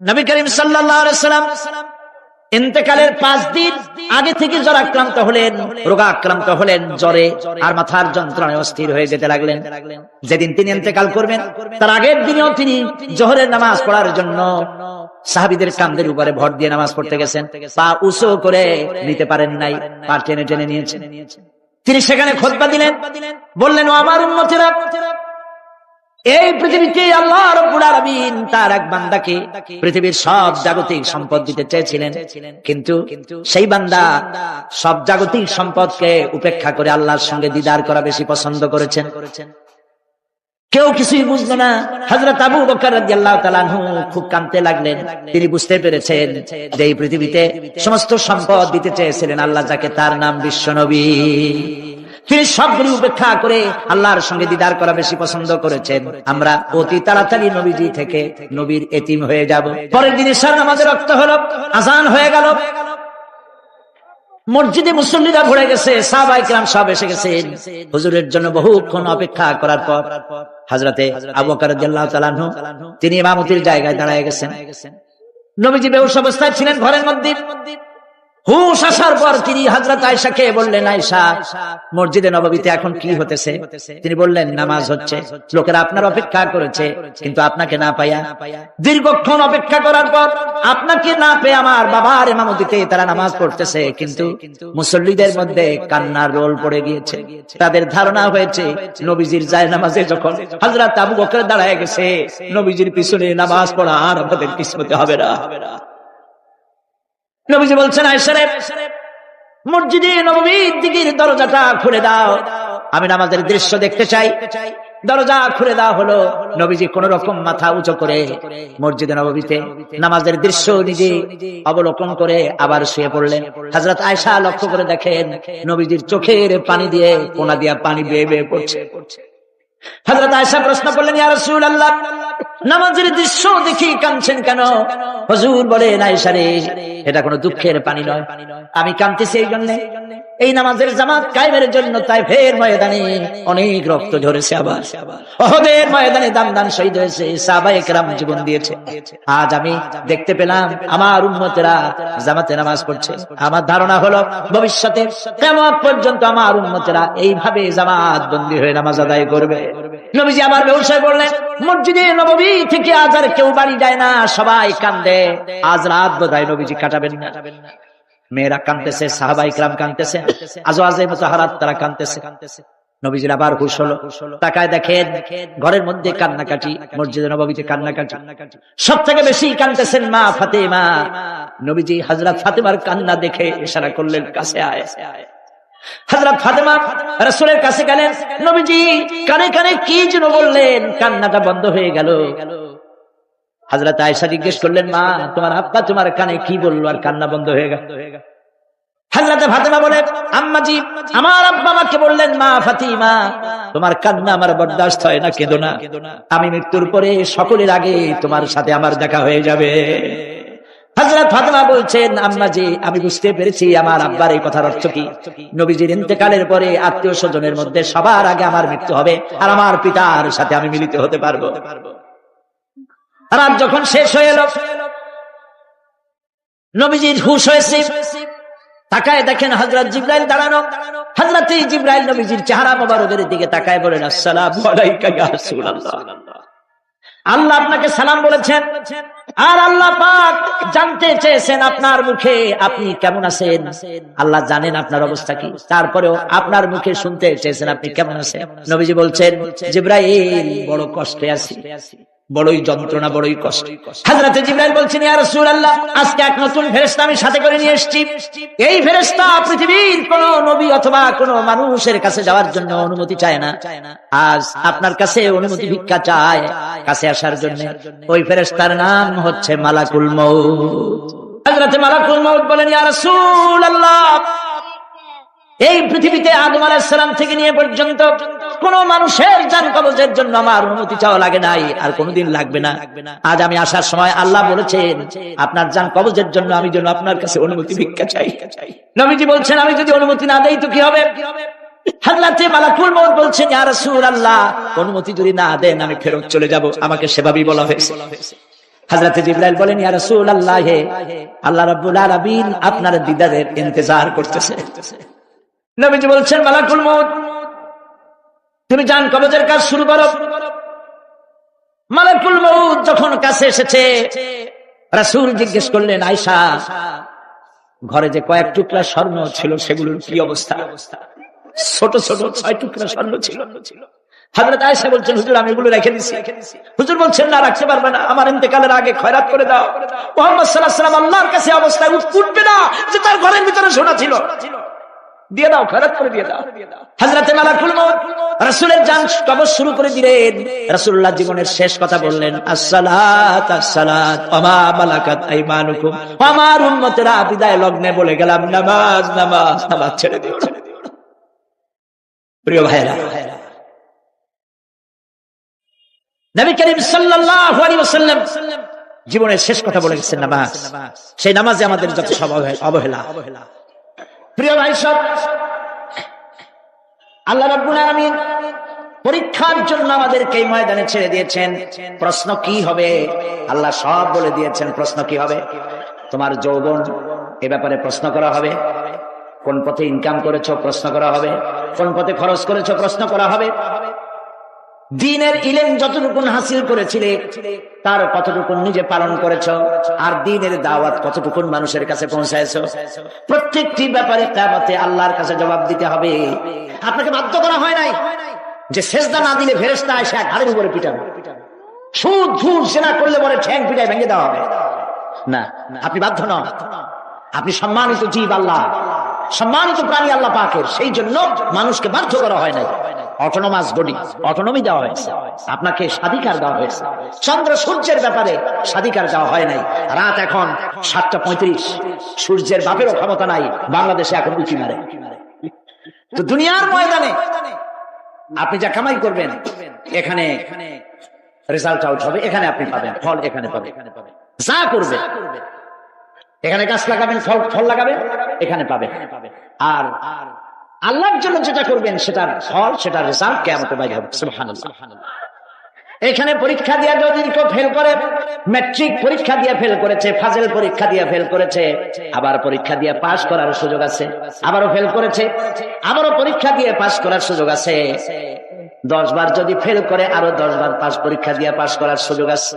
নবী করিম সাল্লাল্লাহু আলাইহি ওয়াসাল্লাম ইন্তেকালের 5 দিন আগে থেকে জ্বর আক্রান্ত হলেন, রোগাক্রান্ত হলেন, জ্বরে আর মাথার যন্ত্রণায় অস্থির হয়ে যেতে লাগলেন। যেদিন তিনি ইন্তেকাল করবেন তার আগের দিনেও তিনি জোহরের নামাজ পড়ার জন্য সাহাবীদের কাঁধের উপরে ভর দিয়ে নামাজ পড়তে গেছেন। পা উঁচু করে নিতে পারেন নাই, পা টেনে টেনে নিয়েছেন। তিনি সেখানে খুতবা দিলেন, বললেন, ও আমার উম্মতেরা, এই পৃথিবীতে আল্লাহ রাব্বুল আলামিন তার এক বান্দাকে পৃথিবীর সব জাগতিক সম্পদ দিতে চেয়েছিলেন, কিন্তু সেই বান্দা সব জাগতিক সম্পদকে উপেক্ষা করে আল্লাহর সঙ্গে দিদার করা বেশি পছন্দ করেছেন। কেউ কিছুই বুঝলো না। হযরত আবু বকর রাদিয়াল্লাহু তাআলা আনহু খুব কাঁদতে লাগলেন। তিনি বুঝতে পেরেছেন যে এই পৃথিবীতে সমস্ত সম্পদ দিতে চেয়েছিলেন আল্লাহ যাকে, তার নাম বিশ্বনবী। তিনি সবগুলি উপেক্ষা করে আল্লাহর সঙ্গে দিদার করা বেশি পছন্দ করেছেন। আমরা অতি তাড়াতাড়ি নবীজি থেকে নবীর এতিম হয়ে যাব। পরের দিন ইশার নামাজের রক্ত হলো, আযান হয়ে গেল, মসজিদে মুসল্লিরা ভরে গেছে, সাহাবায়ে কেরাম সব এসে গেছেন। হুজুরের জন্য বহুক্ষণ অপেক্ষা করার পর হযরতে আবু বকর রাদিয়াল্লাহু তাআলা আনহু তিনি ইমামতির জায়গায় দাঁড়ায় গেছেন। নবীজি বেহুশ অবস্থায় ছিলেন ঘরের মধ্যে। হুশ আসার পর তিনি হযরত আয়েশাকে বললেন, আয়েশা, মসজিদে নববীতে এখন কি হতেছে? তিনি বললেন, নামাজ হচ্ছে। লোকেরা আপনার অপেক্ষা করেছে, কিন্তু আপনাকে না পাইয়া, দীর্ঘক্ষণ অপেক্ষা করার পর আপনাকে না পেয়ে আমার বাবার ইমামতিতে তারা নামাজ পড়তেছে, কিন্তু মুসল্লিদের মধ্যে কান্নার রোল পড়ে গিয়েছে। তাদের ধারণা হয়েছে নবীজির জায়নামাজে যখন হযরত আবু বকর দাঁড়ায় গেছে, নবীজির পিছনে নামাজ পড়া আর আমাদের কিসমতে হবে না। নবীজি বলছেন, আয়েশা রে, মসজিদে নববীর দিকের দরজাটা খুলে দাও, আমি নামাজের দৃশ্য দেখতে চাই। দরজা খুলে দেওয়া হলো। নবীজি কোন রকম মাথা উঁচু করে মসজিদে নববীতে নামাজের দৃশ্য নিজে অবলোকন করে আবার শুয়ে পড়লেন। হযরত আয়েশা লক্ষ্য করে দেখেন নবীজির চোখের পানি দিয়ে কোনা দিয়া পানি বেয়ে বেয়ে পড়ছে। হযরত আয়েশা প্রশ্ন করলেন, ইয়া রাসূলুল্লাহ, নামাজের দৃশ্য দেখি কাঁদছেন কেন? হুজুর বলেন, আয়েশা রে, এটা কোনো দুঃখের পানি নয়, আমি কাঁদতেছি এই জন্য, এই নামাজের জামাত কায়েমের জন্য তাইফের ময়দানে অনেক রক্ত ঝরেছে, আবার উহুদের ময়দানে দাম দাম শহীদ হয়েছে, সাহাবায়ে কেরাম জীবন দিয়েছে। আজ আমি দেখতে পেলাম আমার উম্মতেরা জামাতে নামাজ পড়ছে। আমার ধারণা হলো ভবিষ্যতে কিয়ামত পর্যন্ত আমার উম্মতেরা এইভাবে জামাত বন্দী হয়ে নামাজ আদায় করবে। নবীজি আবার বেহুশ হয়ে বললেন, মসজিদে নববী থেকে আজ আর কেউ বাড়ি যায় না, সবাই কান্দে, আজ রাত বোধহয় নবীজি কাটাবেন না। মেয়েরা কাঁদতেছে, সাহাবায়ে কেরাম কাঁদতেছে, আজওয়াজে মুতাহারাত তারা কাঁদতেছে। নবীজির আবার হুশ হলো, তাকায় দেখেন ঘরের মধ্যে কান্নাকাটি, মসজিদে নববীতে কান্নাকাটি। সবথেকে বেশি কাঁদতেছেন মা ফাতেমা। নবীজি হযরত ফাতেমার কান্না দেখে ইশারা করলেন, কাছে আয়। হযরত ফাতেমা রাসূলের কাছে গেলেন। নবীজি কানে কানে কি যেন বললেন, কান্নাটা বন্ধ হয়ে গেল। হযরত আয়েশা জিজ্ঞেস করলেন, মা, তোমার আব্বা তোমার কানে কি বললো আর কান্না বন্ধ হয়ে গেল? হযরত ফাতেমা বলে, আম্মাজি, আমার আব্বা আমাকে বললেন, মা ফাতিমা, তোমার কান্না আমার বরদাস্ত হয় না, কেঁদো না, আমি মৃত্যুর পরে সকলের আগে তোমার সাথে আমার দেখা হয়ে যাবে। হযরত ফাতেমা বলছেন, আম্মাজি, আমি বুঝতে পেরেছি আমার আব্বার এই কথার অর্থ কি। নবীজির ইন্তেকালের পরে আত্মীয় স্বজনের মধ্যে সবার আগে আমার মৃত্যু হবে আর আমার পিতার সাথে আমি মিলিত হতে পারবো। রাত যখন শেষ হয়ে এলো, নবীজির হুশ হয়েছে, তাকায় দেখেন হযরত জিবরাইল দাঁড়ানো। হযরত জিবরাইল নবীজির চেহারা মোবারকের দিকে তাকায় বলেন, আসসালামু আলাইকা ইয়া রাসূলুল্লাহ, আল্লাহ আপনাকে সালাম বলেছেন, আর আল্লাহ পাক জানতে চেয়েছেন আপনার মুখে আপনি কেমন আছেন। আল্লাহ জানেন আপনার অবস্থা কি, তারপরেও আপনার মুখে শুনতে চেয়েছেন আপনি কেমন আছেন। নবীজি বলছেন, জিবরাইল, বড় কষ্টে আছি, বড়ই যন্ত্রণা, বড়ই কষ্ট। হযরত জিবরাইল বলছেন, ইয়া রাসূলুল্লাহ, আজকে এক নতুন ফেরেশতা আমি সাথে করে নিয়ে এসেছি। এই ফেরেশতা পৃথিবীর কোন নবী অথবা কোন মানুষের কাছে যাওয়ার জন্য অনুমতি চায় না, আজ আপনার কাছে অনুমতি ভিক্ষা চায় কাছে আসার জন্য। ওই ফেরেশতার নাম হচ্ছে মালাকুল মউত। হযরত মালাকুল মউত বলেন, ইয়া রাসূলুল্লাহ, এই পৃথিবীতে আদম আলাইহিস সালাম থেকে নিয়ে পর্যন্ত কোন মানুষের জান কবজের জন্য আমার অনুমতি চাওয়া লাগে নাই, আর কোনদিন লাগবে না। আজ আমি আসার সময় আল্লাহ বলেছেন আপনার জান কবজের জন্য আমি যেন আপনার কাছে অনুমতি ভিক্ষা চাই। নবীজি বলছেন, আমি যদি অনুমতি না দেই তো কি হবে? হযরত মালাকুল মউত বলছেন, ইয়া রাসূলুল্লাহ, অনুমতি যদি না দেন আমি ফেরত চলে যাব, আমাকে সেভাবেই বলা হয়েছে। হযরত জিবরাইল বলেন, ইয়া রাসূলুল্লাহ, আল্লাহ রাব্বুল আলামিন আপনার দিদারের ইন্তজার করতেছে। নবীজি বলছেন, মালাকুল মউত, তুমি জান কবজের কাজ শুরু করো। মালাকুল মউত যখন কাছে এসেছে, রাসূল জিজ্ঞেস করলেন, আয়েশা, ঘরে যে কয়েক টুকরা স্বর্ণ ছিল সেগুলোর কি অবস্থা? ছোট ছোট 6 টুকরা স্বর্ণ ছিল। হযরত আয়েশা বলছেন, হুজুর আমি এগুলো রেখে দিছি। হুজুর বলছেন, না, রাখতে পারবে না, আমার ইন্তেকালের আগে খয়রাত করে দাও। মুহাম্মদ সাল্লাল্লাহু আলাইহি ওয়াসাল্লাম আল্লাহর কাছে অবস্থায় উঠবে না যে তার ঘরের ভিতরে সোনা ছিল, দিয়ে দাও, খয়রাত করে দিয়ে দাও। হযরত মালাকুল মউত রাসূলের জান কবজ শুরু করে দিলেন। রাসূলুল্লাহ জীবনের শেষ কথা বললেন, আসসালাত আসসালাত ওয়া মা মালাকাত আইমানুকুম। আমার উম্মতেরা বিদায় লগ্নে বলে গেলাম, নামাজ নামাজ, নামাজ ছেড়ে দিও। প্রিয় ভাইরা, নবী করিম সাল্লাল্লাহু আলাইহি ওয়াসাল্লাম জীবনের শেষ কথা বলে গেছেন নামাজ। সেই নামাজে আমাদের যত সব অবহেলা। প্রিয় ভাই সব, আল্লাহ রাব্বুল আলামিন পরীক্ষার জন্য আমাদেরকে এই ময়দানে ছেড়ে দিয়েছেন। প্রশ্ন কি হবে আল্লাহ সব বলে দিয়েছেন। প্রশ্ন কি হবে? তোমার যৌবন, এ ব্যাপারে প্রশ্ন করা হবে। কোন পথে ইনকাম করেছো প্রশ্ন করা হবে। কোন পথে খরচ করেছো প্রশ্ন করা হবে। দ্বীনের ইলম যতটুকু হাসিল করেছিলে তার কতটুকু নিজে পালন করেছো, আর দ্বীনের দাওয়াত কতটুকু মানুষের কাছে পৌঁছায়ছো, প্রত্যেকটি ব্যাপারে কিয়ামতে আল্লাহর কাছে জবাব দিতে হবে। আপনাকে বাধ্য করা হয় নাই যে সেজদা না দিলে ফেরেশতা এসে ঘাড়ের উপরে পিটাবে, সুদ ঘুষ জেনা করলে পরে ঠ্যাং পিটায় ভেঙে দেওয়া হবে। না, আপনি বাধ্য নন। আপনি সম্মানিত জীব, আল্লাহ সম্মানিত প্রাণী আল্লাহ পাকের, সেই জন্য মানুষকে বাধ্য করা হয় নাই। অটোনমাস বডি, অটোনমি দেওয়া হয়েছে, আপনাকে স্বাধিকার দেওয়া হয়েছে। চন্দ্র সূর্যের ব্যাপারে স্বাধিকার দেওয়া হয় নাই। রাত এখন 7:35, সূর্যের বাপেরও ক্ষমতা নাই বাংলাদেশে এখন উঁকি মারে। তো দুনিয়ার ময়দানে আপনি যা কামাই করবেন এখানে রেজাল্ট আউট হবে, এখানে আপনি পাবেন ফল, এখানে পাবেন। যা করবে এখানে গাছ লাগাবেন, ফল লাগাবেন, এখানে পাবেন। আর আল্লাহর জন্য যেটা করবেন সেটার ফল, সেটার রেজাল্ট কিয়ামতের বাইরে হবে। সুবহানাল্লাহ। এখানে পরীক্ষা দিয়ে যদি কেউ ফেল করে, ম্যাট্রিক পরীক্ষা দিয়ে ফেল করেছে, ফাজেল পরীক্ষা দিয়ে ফেল করেছে, আবার পরীক্ষা দিয়ে পাস করার সুযোগ আছে, আবারও ফেল করেছে, আবারও পরীক্ষা দিয়ে পাস করার সুযোগ আছে। 10 বার যদি ফেল করে আরো 10 বার পরীক্ষা দিয়ে পাস করার সুযোগ আছে।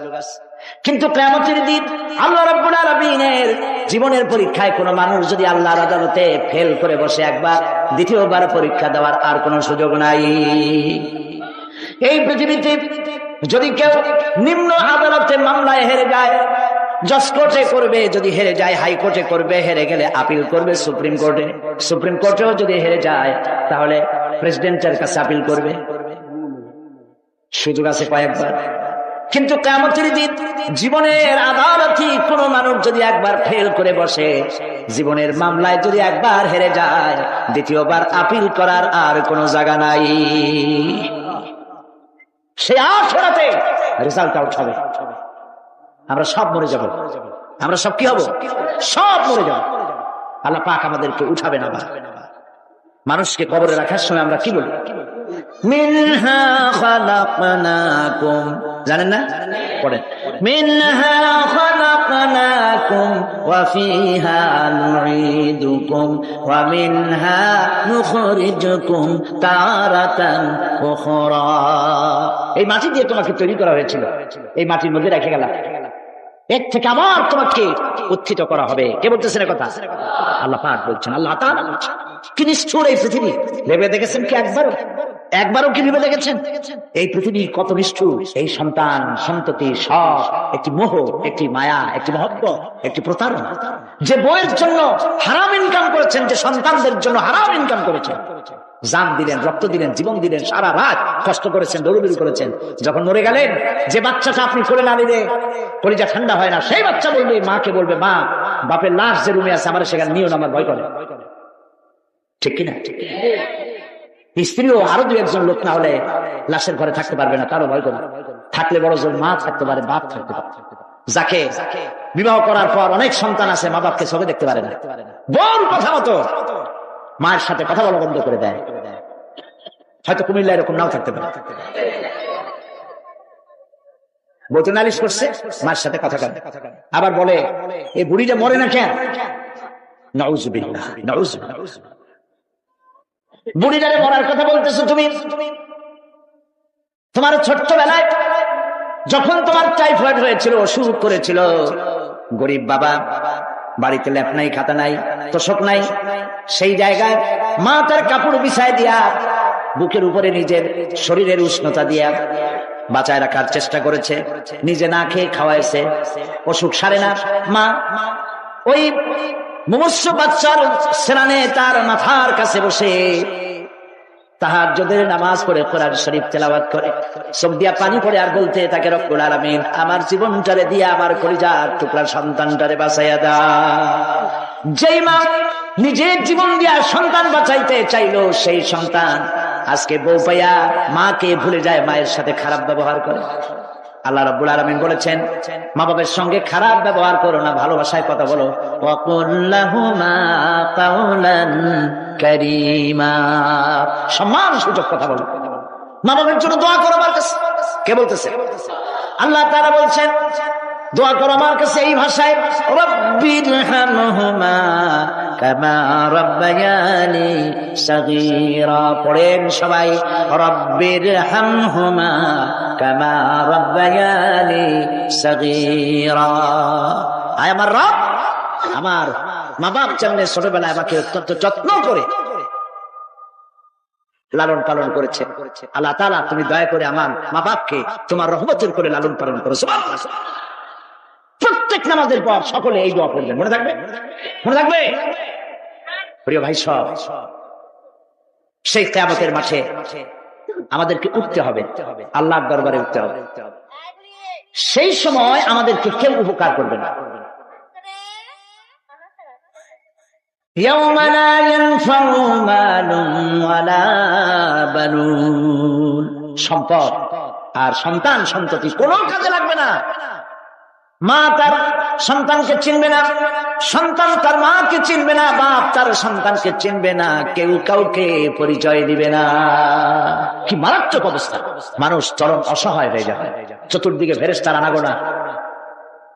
কিন্তু কিয়ামতের দিন আল্লাহ রাব্বুল আলামিনের জীবনের পরীক্ষায় কোন মানুষ যদি আল্লাহর আদালতে ফেল করে বসে একবার, দ্বিতীয়বার পরীক্ষা দেওয়ার আর কোন সুযোগ নাই। এই পৃথিবীতে যদি কেউ নিম্ন আদালতে মামলায় হেরে যায়, জজ কোর্টে করবে, যদি হেরে যায় হাইকোর্টে করবে, হেরে গেলে আপিল করবে সুপ্রিম কোর্টে, সুপ্রিম কোর্টেও যদি হেরে যায় তাহলে প্রেসিডেন্টের কাছে আপিল করবে। সুযোগ আছে কয়েকবার। কিন্তু কিয়ামতের দিন জীবনের আদালতে কোন মানুষ যদি একবার ফেল করে বসে, জীবনের মামলায় যদি একবার হেরে যায়, দ্বিতীয়বার আপিল করার আর কোন জায়গা নাই। সে আখিরাতে রেজাল্ট আউট হবে। আমরা সব মরে যাব, আমরা সব কি হব? সব মরে যাব। আল্লাহ পাক আমাদেরকে উঠাবে না। মানুষকে কবরে রাখার সময় আমরা কি বলি? মিনহা খালাকনাকুম, জানেন না? পড়েন, মিনহা খালাকনাকুম ওয়া ফিহা নুঈদুকুম ওয়া মিনহা নুখরিজুকুম তারাতান উখরা। এই মাটি দিয়ে তোমাকে তৈরি করা হয়েছিল, এই মাটির মধ্যে রেখে গেলাম, এর থেকে আবার তোমাকে উত্থিত করা হবে। কে বলতেছেন কথা? আল্লাহ পাক বলছেন, আল্লাহ তাআলা বলছেন। কি নিষ্ঠুর এই পৃথিবী! ভেবে দেখেছেন কি একবারও কি ভেবে দেখেছেন এই পৃথিবী কত নিষ্ঠুর? এই সন্তান সন্ততি সব একটি মোহ, একটি মায়া, একটি মহব্বত, একটি প্রতারণা। যে বইয়ের জন্য হারাম ইনকাম করেছেন, যে সন্তানদের জন্য হারাম ইনকাম করেছেন, জান দিলেন, রক্ত দিলেন, জীবন দিলেন, সারা রাত কষ্ট করেছেন, দৌড়দৌড়ি করেছেন, যখন মরে গেলেন যে বাচ্চাটা আপনি কোলে না নিলে কলিজা ঠান্ডা হয় না, সেই বাচ্চা বলবে, মাকে বলবে, মা, বাপের লাশ যে রুমে আছে আমার সেখানে নিও না, আমার ভয় করে। ঠিক কিনা? স্ত্রীও আরো 2-1 লোক না হলে লাশের ঘরে থাকতে পারবে না, তারও ভয় করে। থাকলে বড় জোর মা থাকতে পারে, বাপ থাকতে পারে। যাকে বিবাহ করার পর অনেক সন্তান আছে, মা বাপকে চোখে দেখতে পারে না, বল কথা মতো মায়ের সাথে কথা বলা বন্ধ করে দেয়। হয়তো কুমিল্লা এরকম নাও থাকতে পারে। বউ তো নালিশ করছে, মার সাথে কথা কাঁদে, আবার বলে এই বুড়িটা মরে না কেন? নাউযুবিল্লাহ, নাউযুবিল্লাহ। বুড়িটারে মরার কথা বলতেছো তুমি? তোমার ছোট্টবেলায় যখন তোমার টাইফয়েড হয়েছিল, অসুখ করেছিল, গরিব বাবা, বাড়িতে ল্যাপ নাই, খাতা নাই, তোষক নাই, সেই জায়গায় মা তার কাপড় বিছায় দিয়া বুকের উপরে নিজের শরীরের উষ্ণতা দিয়া বাঁচায় রাখার চেষ্টা করেছে, নিজে না খেয়ে খাওয়াইছে, অসুখ সারে না। মা ওই মুমূর্ষ বাচ্চার সেরানে তার মাথার কাছে বসে তাহাজ্জুদের নামাজ পড়ে কোরআন শরীফ তেলাওয়াত করে, চোখ দিয়া পানি পড়ে আর বলতে থাকে, রব্বুল আলামিন আমার জীবনটারে দিয়া আমার কলিজার টুকরা সন্তানটারে বাঁচাইয়া দাও। যেই মা নিজের জীবন দিয়া সন্তান বাঁচাইতে চাইলো, সেই সন্তান আজকে বউ পাইয়া মাকে ভুলে যায়, মায়ের সাথে খারাপ ব্যবহার করে। আল্লাহ রাব্বুল আলামিন বলেছেন, মা বাবার সঙ্গে খারাপ ব্যবহার করো না, ভালোবাসায় কথা বলো। ওয়াকুল লাহুমা কাওলান কারীমা, সম্মান সূচক কথা বলো। মা বাবার জন্য দোয়া করো আমার কাছে। কে বলতেছে? আল্লাহ তাআলা বলছেন দোয়া করো আমার কাছে এই ভাষায়, রব্বিরহামহুমা কামা রাব্বায়ানি সাগীরা। পড়েন সবাই, রব্বিরহামহুমা কামা রাব্বায়ানি সাগীরা। আয় আমার রব, আমার মা বাপ যেমন ছোটবেলায় আমাকে অত্যন্ত যত্ন করে লালন পালন করেছে, আল্লাহ তাআলা তুমি দয়া করে আমার মা বাপকে তোমার রহমতের করে লালন পালন করো। সুবহানাল্লাহ। প্রত্যেক নামাজের পর সকলে এই দোয়া পড়বেন, মনে থাকবে? মনে থাকবে? প্রিয় ভাই সব, সেই কিয়ামতের মাঠে আমাদেরকে উঠতে হবে, আল্লাহর দরবারে উঠতে হবে। সেই সময় আমাদেরকে কেউ উপকার করবে না। ইয়াওমা লা ইয়ানফাউ মালুন ওয়ালা বানুন, সম্পদ আর সন্তান সন্ততি কোনো কাজে লাগবে না। মা তার সন্তানকে চিনবে না, সন্তান তার মাকে চিনবে না, বাপ তার সন্তানকে চিনবে না, কেউ কাউকে পরিচয় দিবে না। কি মারাত্মক অবস্থা! মানুষ চরম অসহায় হয়ে যাবে। চতুর্দিকে ফেরেশতার আনাগোনা,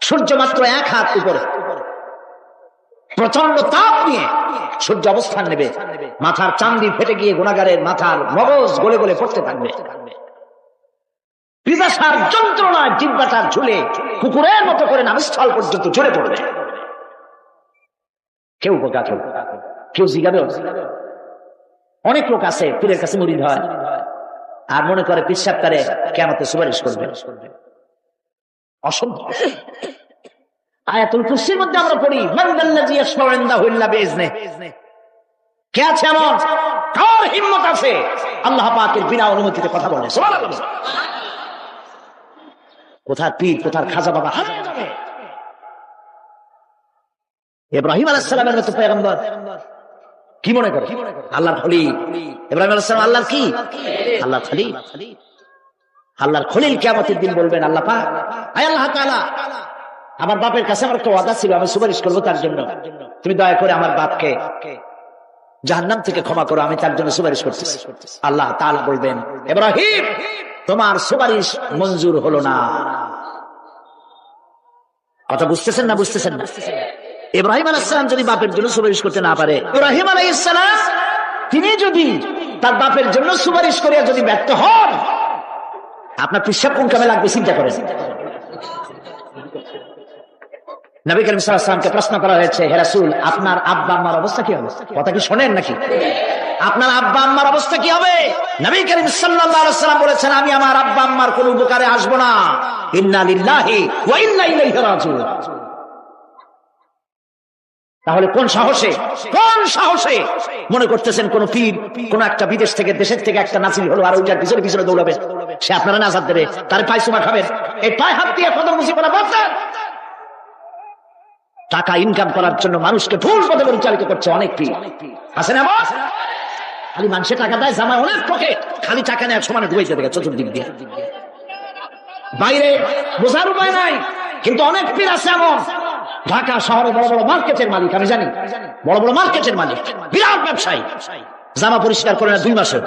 সূর্য মাত্র 1 হাত উপরে, প্রচন্ড তাপ নিয়ে সূর্য অবস্থান নেবে, মাথার চান্দি ফেটে গিয়ে গুনাহগারের মাথার মগজ গলে গলে পড়তে থাকবে। পিপাসার যন্ত্রণা জিহ্বাটার ঝুলে কুকুরের মতো করে নাভিস্থল পর্যন্ত ঝরে পড়বে। কেউ উপকার করবে, কেউ জিগাবে। অনেক লোক আছে পীরের কাছে মুরিদ হয় আর মনে করে পীর সাহেব তারে কিয়ামতে সুপারিশ করবে। অসম্ভব। আয়াতুল কুরসির মধ্যে আমরা পড়ি, মান যাল্লাযী ইয়াশফাউ ইনদাহু ইল্লা বিইজনিহি। কে আছে এমন? কার হিম্মত আছে আল্লাহ পাকের বিনা অনুমতিতে কথা বলে? সুবহানাল্লাহ। কোথার পীর, কোথার খাজা বাবা হারিয়ে যাবে। ইব্রাহিম আলাইহিস সালামের মতো পয়গম্বর কি মনে করে? আল্লাহর খলিল। ইব্রাহিম আলাইহিস সালাম আল্লাহর কি? আল্লাহর খলিল। আল্লাহর খলিল কিয়ামতের দিন বলবেন, আল্লাহ পাক, আয় আল্লাহ তাআলা, আমার বাপের কাছে আমার একটা ওয়াদা ছিল, আমি সুপারিশ করবো তার জন্য, তুমি দয়া করে আমার বাপকে জাহান্নাম থেকে ক্ষমা করো, আমি তার জন্য সুপারিশ করতেছি। আল্লাহ তাআলা বলবেন, ইব্রাহিম তোমার সুপারিশ মঞ্জুর হলো না। কথা বুঝতেছেন না? বুঝতেছেন না? ইব্রাহিম আলাইহিস সালাম যদি বাপের জন্য সুপারিশ করতে না পারে, ইব্রাহিম আলাইহিস সালাম তিনি যদি তার বাপের জন্য সুপারিশ করে যদি ব্যর্থ হন, আপনার পিসাব কোন কামে লাগবে চিন্তা করেন। নবী করিম সাল্লাল্লাহু আলাইহি ওয়াসাল্লামকে প্রশ্ন করা হয়েছে, হে রাসূল আপনার আব্বা আম্মার অবস্থা কি হবে? কথা কি শোনেন নাকি? আপনার আব্বা আম্মার অবস্থা কি হবে? নবী করিম সাল্লাল্লাহু আলাইহি ওয়াসাল্লাম বলেছেন, আমি আমার আব্বা আম্মার কোনো উপকারে আসবো না। ইন্না লিল্লাহি ওয়া ইন্না ইলাইহি রাজিউন। তাহলে কোন সাহসে মনে করতেছেন কোন পীর কোন একটা বিদেশ থেকে দেশের থেকে একটা নাসিল হলো আর ওইটার পিছনে পিছনে দৌড়াবে, সে আপনারা নাজাত দেবে, তার পায়ে চুমা খাবেন, এই পায়ে হাত দিয়ে কত মুসিবত বাঁচান। টাকা ইনকাম করার জন্য মানুষকে ভুল পথে পরিচালিত করছে অনেক পীর আছে না? খালি মানুষের টাকা দেয়, জামায় অনেক ঠকে, খালি টাকা নেওয়ার সমানে ঘুমাইতে থাকে চতুর্দিক দিয়ে, বাইরে বোঝার উপায় নাই। কিন্তু অনেক পীর আছে এমন, ঢাকা শহরে বড় বড় মার্কেটের মালিক, আমি জানি বড় বড় মার্কেটের মালিক, বিরাট ব্যবসায়ী, জামা পরিষ্কার করে না 2 মাসে,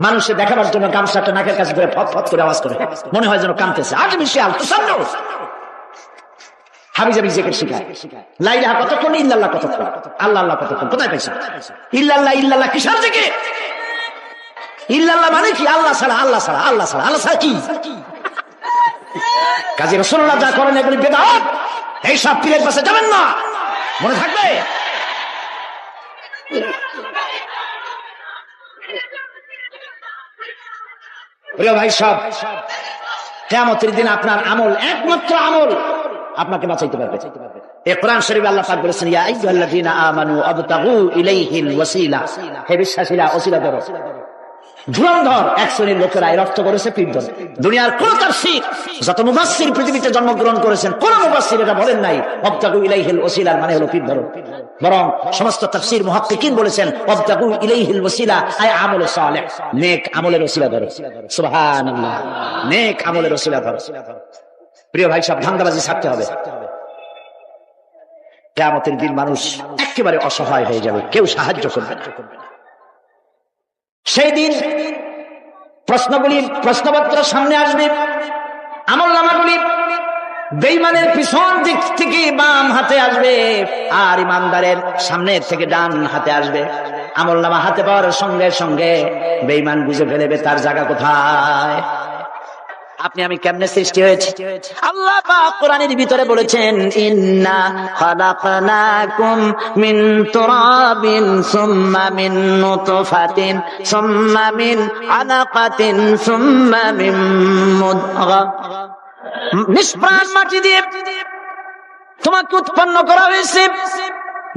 মানুষে দেখাবার জন্য গামছাটা নাকের কাছে ধরে ফট ফট করে আওয়াজ করে, মনে হয় যেন কামতেছে। আজ বিশাল হাবিজাবি জিকির শিখায়। লা ইলাহা কতক্ষণ, ইল্লাল্লাহ কতক্ষণ, আল্লাহ আল্লাহ কতক্ষণ, কোথায় পাইছেন? ইল্লাল্লাহ ইল্লাল্লাহ কিসের জিকির? ইল্লাল্লাহ মানে কি? আল্লাহ ছাড়া, আল্লাহ ছাড়া, আল্লাহ ছাড়া, আল্লাহ ছাড়া কি? কাজী রাসূলুল্লাহ যা করেন এগুলি বেদাত। এই সব পীরের পাশে যাবেন না, মনে থাকবে। প্রিয় ভাই সব, কিয়ামতের দিন আপনার আমল, একমাত্র আমল আপনাকে বাঁচাইতে পারবে। এই কোরআন শরীফে আল্লাহ পাক বলেছেন, ইয়া আইয়ুহাল্লাযীনা আমানু আবতাগু ইলাইহিল ওয়াসিলা, হে বিশ্বাসীরা ওসিলা ধরো। ধুরন্ধর এক শ্রেণীর লোকেরা এর অর্থ করেছে পীরধর। দুনিয়ার কোন তাফসীর, যত মুফাসসির পৃথিবীতে জন্মগ্রহণ করেছেন, কোন মুফাসসির এটা বলেন নাই আবতাগু ইলাইহিল ওসিলার মানে হলো পীরধর। বরং সমস্ত তাফসীর মুহাক্কিকিন বলেছেন আবতাগু ইলাইহিল ওসিলা আয় আমল সালেহ, নেক আমলের ওসিলা ধরো। সুবহানাল্লাহ, নেক আমলের ওসিলা ধরো। প্রিয় ভাই সব, ধান্দাবাজি ছাড়তে হবে। কিয়ামতের দিন মানুষ একেবারে অসহায় হয়ে যাবে, কেউ সাহায্য করবে না। সেই দিন প্রশ্নগুলি, প্রশ্নপত্র সামনে আসবে, আমলনামাগুলি বেঈমানের পিছন দিক থেকে বাম হাতে আসবে, আর ইমানদারের সামনে থেকে ডান হাতে আসবে। আমলনামা হাতে পাওয়ার সঙ্গে সঙ্গে বেঈমান বুঝে ফেলবে তার জায়গা কোথায়, আপনি আমি কেমনে সৃষ্টি হয়েছে। আল্লাহ পাক কোরআনের ভিতরে বলেছেন, ইন্না খালাকনাকুম মিন তুরাবিন সুম্মা মিন নুতফাতিন সুম্মা মিন আলাকাতিন সুম্মা মিন মুদগা, নিষ্প্রাণ মাটি দিয়ে তোমাকে উৎপন্ন করা হয়েছে।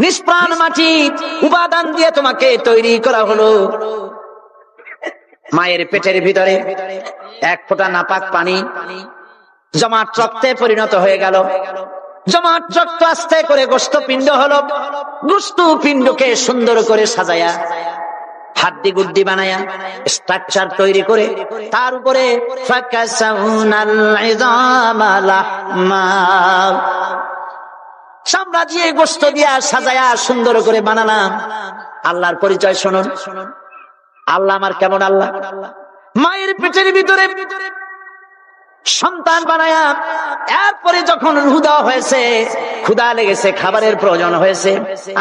নিষ্প্রাণ মাটি উপাদান দিয়ে তোমাকে তৈরি করা হলো। মায়ের পেটের ভিতরে এক ফোঁটা নাপাক পানি জমাট রক্তে পরিণত হয়ে গেল। জমাট রক্ত আস্তে করে গোশত পিণ্ড হলো। গোশত পিণ্ডকে সুন্দর করে সাজায়া, হাড্ডি গুড্ডি বানায়া, স্ট্রাকচার তৈরি করে তার উপরে চামড়া দিয়ে গোশত দিয়া সাজায়া সুন্দর করে বানালাম। আল্লাহর পরিচয় শুনুন। আল্লাহ আমার কেমন আল্লাহ, মায়ের পেটের ভিতরে সন্তান বানায়া, এরপরে যখন রূহ দেওয়া হয়েছে, ক্ষুধা লেগেছে, খাবারের প্রয়োজন হয়েছে,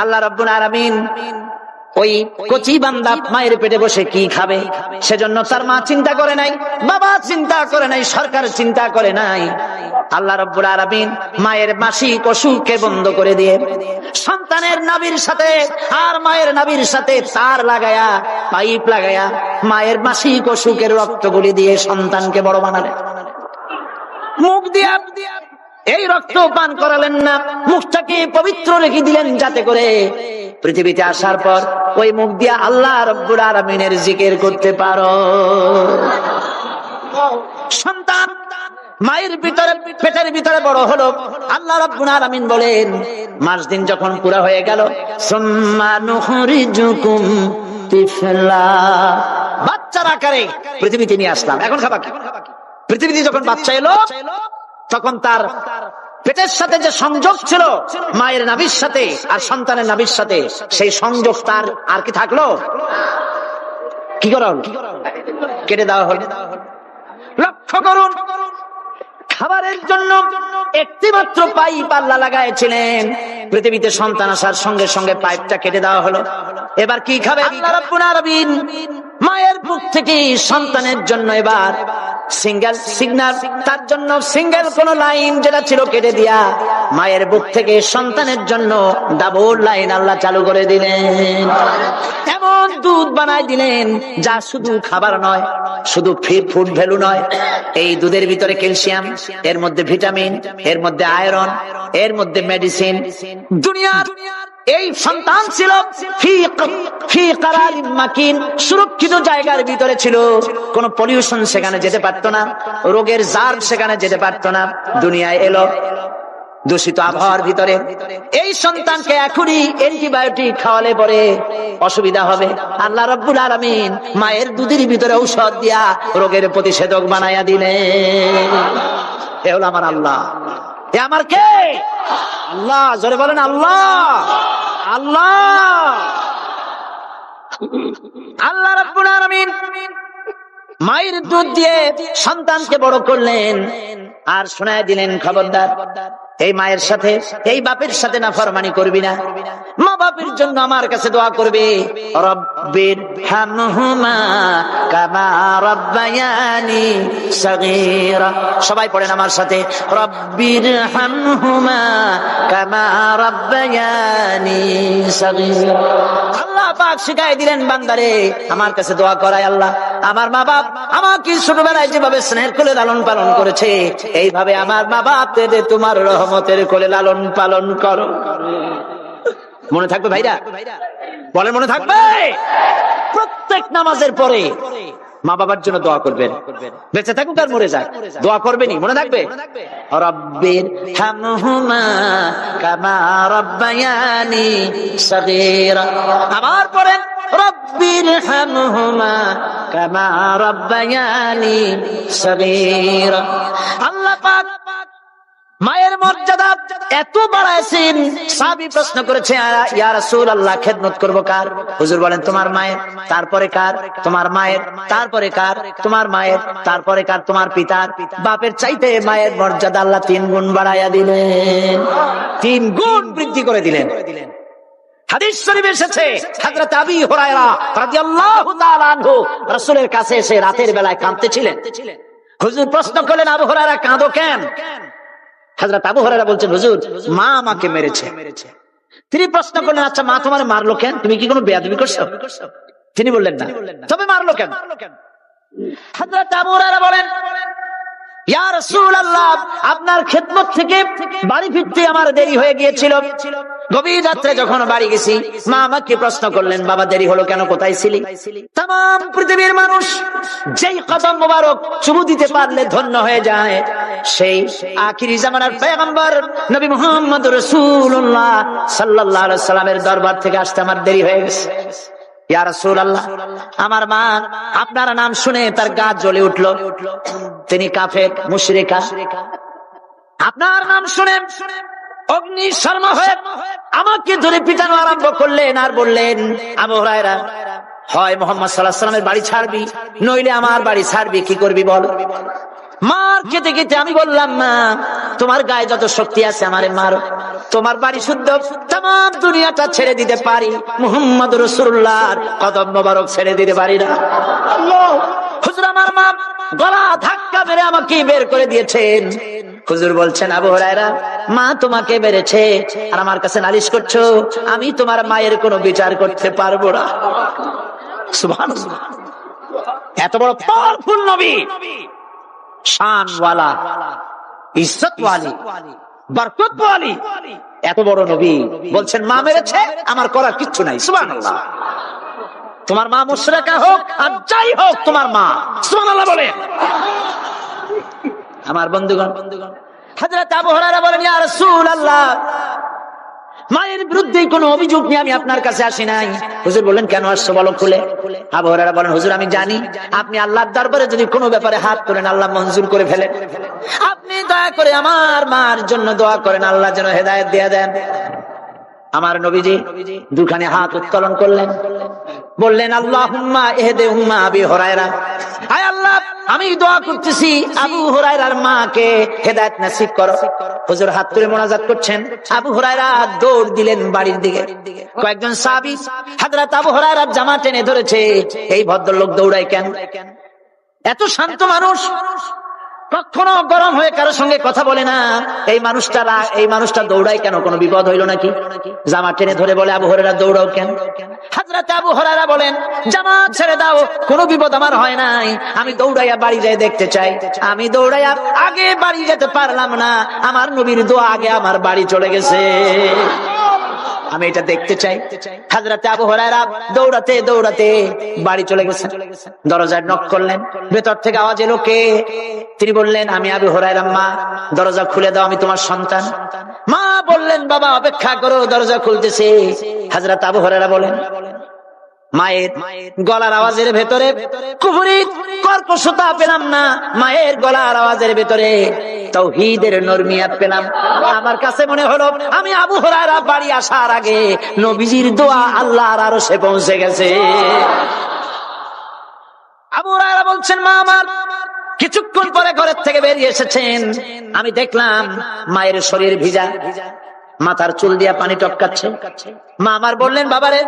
আল্লাহ রাব্বুল আলামিন ওই কচি বান্দা মায়ের পেটে বসে কি খাবে, সেজন্য তার মা চিন্তা করে নাই, বাবা চিন্তা করে নাই, সরকার চিন্তা করে নাই। আল্লাহ রাব্বুল আলামিন মায়ের মাসিক অসুখকে বন্ধ করে দিয়ে সন্তানের নাভির সাথে আর মায়ের নাভির সাথে তার লাগায়া, পাইপ লাগায়া মায়ের মাসিক অসুখের রক্তগুলি দিয়ে সন্তানকে বড় বানালেন। মুখ দিয়া এই রক্ত পান করালেন না, মুখটাকে পবিত্র রেখে দিলেন যাতে করে পৃথিবীতে আসার পর ওই মুখ দিয়া আল্লাহ রাব্বুল আলামিনের জিকির করতে পারো। সন্তান মায়ের ভিতরে, পেটের ভিতরে বড় হলো। আল্লাহ রাব্বুল আলামিন বলেন, মাস দিন যখন পুরা হয়ে গেল, সুম্মা নুখরিজুকুম তিফলা, বাচ্চার আকারে পৃথিবীতে নিয়ে আসলাম। এখন খাবা কি? পৃথিবীতে যখন বাচ্চা এলো, তখন তার পেটের সাথে যে সংযোগ ছিল মায়ের নাভির সাথে আর সন্তানের নাভির সাথে, সেই সংযোগ তার আর কি থাকলো? কি করা হলো? কেটে দেওয়া হলো। লক্ষ্য করুন, খাবারের জন্য একটি মাত্র পাইপ আল্লাহ লাগাইছিলেন, পৃথিবীতে সন্তান আসার সঙ্গে সঙ্গে পাইপটা কেটে দেওয়া হলো। এবার কি খাবে? আল্লাহ রাব্বুল আলামিন মায়ের বুক থেকে সন্তানের জন্য এবার সিঙ্গেল সিগন্যাল, তার জন্য সিঙ্গেল কোন লাইন যেটা ছিল কেটে দিয়া মায়ের বুক থেকে সন্তানের জন্য ডাবল লাইন আল্লাহ চালু করে দিলেন। এমন দুধ বানাই দিলেন যা শুধু খাবার নয়, শুধু ফুড ভ্যালু নয়, এই দুধের ভিতরে ক্যালসিয়াম, এর মধ্যে ভিটামিন, এর মধ্যে আয়রন, এর মধ্যে মেডিসিন। দুনিয়ার এই সন্তান ছিল ফি কারারিন মাকিন, সুরক্ষিত জায়গার ভিতরে ছিল, কোন পলিউশন সেখানে যেতে পারতো না, রোগের জার সেখানে যেতে পারতো না। দুনিয়ায় এলো দূষিত আবহাওয়ার ভিতরে। এই সন্তানকে এখনই অ্যান্টিবায়োটিক খাওয়ালে পরে অসুবিধা হবে। আল্লাহ রাব্বুল আলামিন মায়ের দুধের ভিতরে ঔষধ দিয়া রোগের প্রতিষেধক বানায়া দিলেন। এ হলো আমার আল্লাহ। এ আমার কে? আল্লাহ। জোরে বলেন আল্লাহ। আল্লাহ, আল্লাহ রাব্বুল আলামিন মায়ের দুধ দিয়ে সন্তানকে বড় করলেন, আর শোনায় দিলেন খবরদার এই মায়ের সাথে এই বাপের সাথে নাফরমানি করবি না। মা বাপের জন্য আমার কাছে দোয়া করবে, রব্বির হামহুমা কামা রাব্বায়ানি সগীরা। সবাই পড়েন আমার সাথে, রব্বির হামহুমা কামা রাব্বায়ানি সগীরা। আল্লাহ পাক শিখাই দিলেন বান্দারে আমার কাছে দোয়া করায়, আল্লাহ আমার মা বাপ আমাকে ছোটবেলায় যেভাবে স্নেহের কোলে লালন পালন করেছে, এইভাবে আমার মা বাপকে তোমার রহমতের কোলে লালন পালন করো। মনে থাকবে ভাইরা? বলে মনে থাকবে? প্রত্যেক নামাজের পরে মা বাবার জন্য দোয়া করবেন, বেঁচে থাকুক আর মরে যাক, দোয়া করবেনই। মনে থাকবে? রব্বির হামহুমা কামা রাব্বায়ানি সগীরা। আবার পড়েন, রব্বির হামহুমা কামা রাব্বায়ানি সগীরা। আল্লাহ পাক মায়ের মর্যাদা এত বাড়াইছেন, সাহাবী প্রশ্ন করেছে, ইয়া রাসূলুল্লাহ খেদমত করব কার? হুজুর বলেন তোমার মায়ের, তারপরে কার? তোমার মায়ের, তারপরে কার? তোমার মায়ের, তারপরে কার? তোমার পিতার। বাপের চাইতে মায়ের মর্যাদা আল্লাহ 3 গুণ বাড়াইয়া দিলেন, 3 গুণ বৃদ্ধি করে দিলেন। হাদিস শরীফে এসেছে, হযরত আবী হুরায়রা রাদিয়াল্লাহু তাআলা আনহু রাসূলের কাছে এসে রাতের বেলায় কাঁদতেছিলেন। হুজুর প্রশ্ন করলেন, আবু হুরায়রা কাঁদো কেন? হযরত আবু হুরায়রা বলছেন, হুজুর মা আমাকে মেরেছে। তিনি প্রশ্ন করলেন, আচ্ছা মা তোমার মারলো কেন? তুমি কি কোনো বেয়াদবি করছো? তিনি বললেন না। তবে মারলো কেন? হযরত আবু হুরায়রা বলেন, ইয়া রাসূলুল্লাহ আপনার খেদমত থেকে বাড়ি ফিরতে আমার দেরি হয়ে গিয়েছিল। গভীর রাত্রে যখন বাড়ি গেছি, মা আমাকে প্রশ্ন করলেন, বাবা দেরি হলো কেন, কোথায় ছিলি? তাম পৃথিবীর মানুষ যেই কদম মোবারক চুমু দিতে পারলে ধন্য হয়ে যায়, সেই আখিরি জামানার পয়গম্বর নবী মুহাম্মদ রাসূলুল্লাহ সাল্লাল্লাহু আলাইহি সাল্লামের দরবার থেকে আসতে আমার দেরি হয়ে গেছে। ইয়া রাসূলুল্লাহ আমার মা আপনার নাম শুনে তার গা জ্বলে উঠলো, তিনি কাফের মুশরিকা। আপনার নাম শুনে অগ্নি শর্মা হয়ে আমাকে ধরে পিটানো আরম্ভ করলেন, আর বললেন, আবু হুরায়রা হয় মুহাম্মদ সাল্লাল্লাহু আলাইহি ওয়াসাল্লামের বাড়ি ছাড়বি, নইলে আমার বাড়ি ছাড়বি, কি করবি বল? মার খেতে খেতে আমি বললাম, মা তোমার গায়ে যত শক্তি আছে আমারে মারো, তোমার বাড়ি শুদ্ধ তাম দুনিয়াটা ছেড়ে দিতে পারি, মুহাম্মদ রাসূলুল্লাহর কদম মোবারক ছেড়ে দিতে পারি না। হুজুর আমার মা গলা ধাক্কা মেরে আমাকে বের করে দিয়েছেন। হুজুর বলছেন, আবু হুরায়রা মা তোমাকে মেরেছে আর আমার কাছে নালিশ করছো, আমি তোমার মায়ের কোনো বিচার করতে পারবো না। সুবহানাল্লাহ, এত বড় পাওয়ারফুল নবী, শানওয়ালা, ইজ্জতওয়ালি, বরকতওয়ালি, এত বড় নবী বলছেন মা মেরেছে, আমার করার কিচ্ছু নাই। সুবহানাল্লাহ। তোমার মা মুশরিকা হোক আর যাই হোক, তোমার মা। সুবহানাল্লাহ বলে। আমার বন্ধুগণ, হযরত আবু হুরায়রা বলেন, ইয়া রাসূলুল্লাহ মায়ের বিরুদ্ধে কোনো অভিযোগ নিয়ে আমি আপনার কাছে আসি নাই। হুজুর বললেন, কেন আসছো বলো খুলে। আবু হুরায়রা বলেন, হুজুর আমি জানি আপনি আল্লাহর দরবারে যদি কোনো ব্যাপারে হাত তোলেন আল্লাহ মঞ্জুর করে ফেলেন। আপনি দয়া করে আমার মার জন্য দোয়া করেন, আল্লাহ যেন হেদায়েত দিয়ে দেন। আমার নবীজি দুখানে হাত উত্তোলন করলেন, বললেন, আল্লাহুম্মা ইহদি উম্মা আবি হুরায়রা, আয় আল্লাহ আমি দোয়া করতেছি আবু হুরায়রার মাকে হেদায়েত নসিব করো। হুজুর হাত তুলে মোনাজাত করছেন, আবু হুরায়রা দৌড় দিলেন বাড়ির দিকে। কয়েকজন সাহাবী হযরত আবু হুরায়রার জামা টেনে ধরেছে, এই ভদ্রলোক দৌড়ায় কেন? এত শান্ত মানুষ, কখনো গরম হয়ে কারোর সঙ্গে কথা বলে না, এই মানুষটা দৌড়ায় কেন? কোনো বিপদ হইল নাকি? জামা টেনে ধরে বলে, আবু হুরায়রা দৌড়াও কেন? হযরত আবু হুরায়রা বলেন, জামা ছেড়ে দাও, কোনো বিপদ আমার হয় নাই, আমি দৌড়াইয়া বাড়ি যাই দেখতে চাই। আমি দৌড়াইয়া আগে বাড়ি যেতে পারলাম না, আমার নবীর দোয়া আগে আমার বাড়ি চলে গেছে, আমি এটা দেখতে চাই। হযরত আবু হুরায়রা দৌড়াতে দৌড়াতে বাড়ি চলে গেছেন। দরজায় নক করলেন, ভেতর থেকে আওয়াজ এলো, কে? তিনি বললেন, আমি আবু হুরায়রা, মা দরজা খুলে দাও, আমি তোমার সন্তান। মা বললেন, বাবা অপেক্ষা করো, দরজা খুলতেছে। হযরত আবু হুরায়রা বলেন, মায়ের গলার আওয়াজের ভেতরে কুফরি কর্কশতা পেলাম না, মায়ের গলার আওয়াজের ভেতরে তাওহীদের নরমিয়াত পেলাম। আমার কাছে মনে হলো আমি আবু হুরায়রা বাড়ি আসার আগে নবীজির দোয়া আল্লাহর আরশে পৌঁছে গেছে। আবু হুরায়রা বলছেন, মা আমার কিছুক্ষণ পরে ঘরের থেকে বেরিয়ে এসেছেন, আমি দেখলাম মায়ের শরীর ভিজা, মাথার চুল দিয়া পানি টপকাচ্ছে। মা আমার বললেন, বাবারে